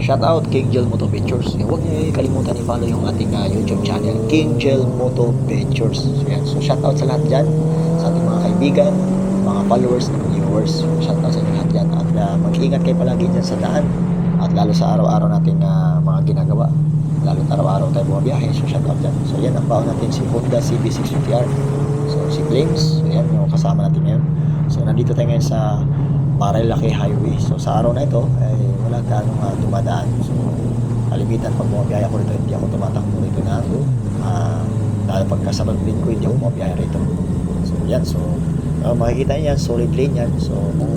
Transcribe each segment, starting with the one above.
shout out King Gel Moto Ventures. Huwag niyo kalimutan i-follow yung ating YouTube channel, King Gel Moto Ventures. So, yan. So shout out sa lahat dyan, sa ating mga kaibigan, mga followers, viewers. Shout out sa inyo lahat dyan. At mag-iingat kayo palagi dyan sa daan. At lalo sa araw-araw nating mga ginagawa. Lalo na araw-araw tayo bumabiyahe. So shout out dyan. So yan, ang baon natin si Honda CB650R. So si Claims. So yan, yung kasama natin ngayon. So nandito tayo ngayon sa Marilaki Highway. So sa araw na ito ay wala ganong dumadaan. So kalimitan pag bumabiyahe ako rito, hindi ako tumatakbo rito na dahil pagkasabag lane ko, hindi ako bumabiyahe rito. So yan, so makikita niyo yan, solid lane yan. So kung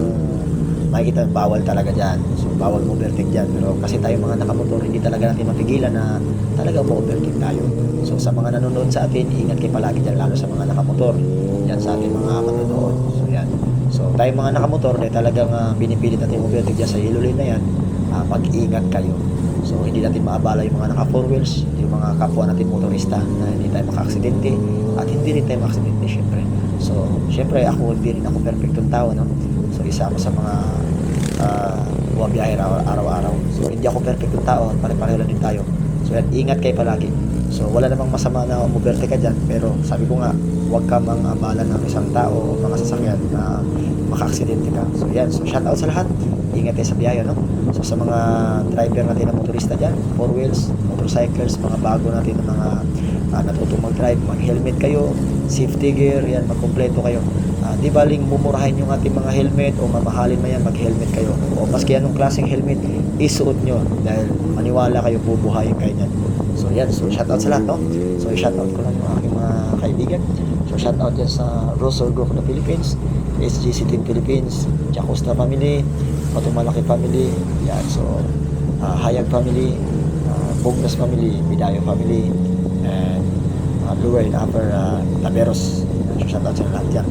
makikita, bawal talaga dyan. So bawal overtake dyan. Pero kasi tayo mga nakamotor, hindi talaga natin mapigilan na talaga overtake tayo. So sa mga nanonood sa atin, ingat kayo palagi dyan, lalo sa mga nakamotor. Yan sa ating mga manonood. So yan. So tayo mga nakamotor, talagang pinipilit natin overtake dyan sa yellow lane na yan. Mag-ingat kayo. So hindi natin maabala yung mga naka 4 wheels, yung mga kapwa natin motorista na hindi tayo maka-aksidente at hindi rin tayo maka-aksidente syempre. So syempre hindi rin ako perfectong tao, no? So isa ako sa mga bumabiyahe araw-araw. So hindi ako perfectong tao, pare-pareho lang din tayo. So yan, ingat kayo palagi. So wala namang masama na umuberte ka dyan, pero sabi ko nga, huwag ka mang abala ng isang tao o mga sasakyan na maka-aksidente ka. So yan, so shout out sa lahat. Ingat kayo sa biyahe, no? So sa mga driver natin na motorista dyan, 4 wheels, motorcycles, mga bago natin na mga natutong mag-drive, mag-helmet kayo, safety gear, yan, magkompleto kayo. Di baling mumurahin yung ating mga helmet o mamahalin man yan, mag-helmet kayo. O maski anong klaseng helmet, isuot nyo dahil maniwala kayo, bubuhayin kayo yan. So yan, so shout out sa lahat, no? So shout out ko lang yung aking mga kaibigan. So shout out yan sa Rosor Group of the Philippines, SGC Team Philippines, Jacosta Family, Patumalaki Family, yan. So Hayag Family, Bugnas Family, Bidayo Family, and Lower and Upper Laberos. So shout out sa lahat yan.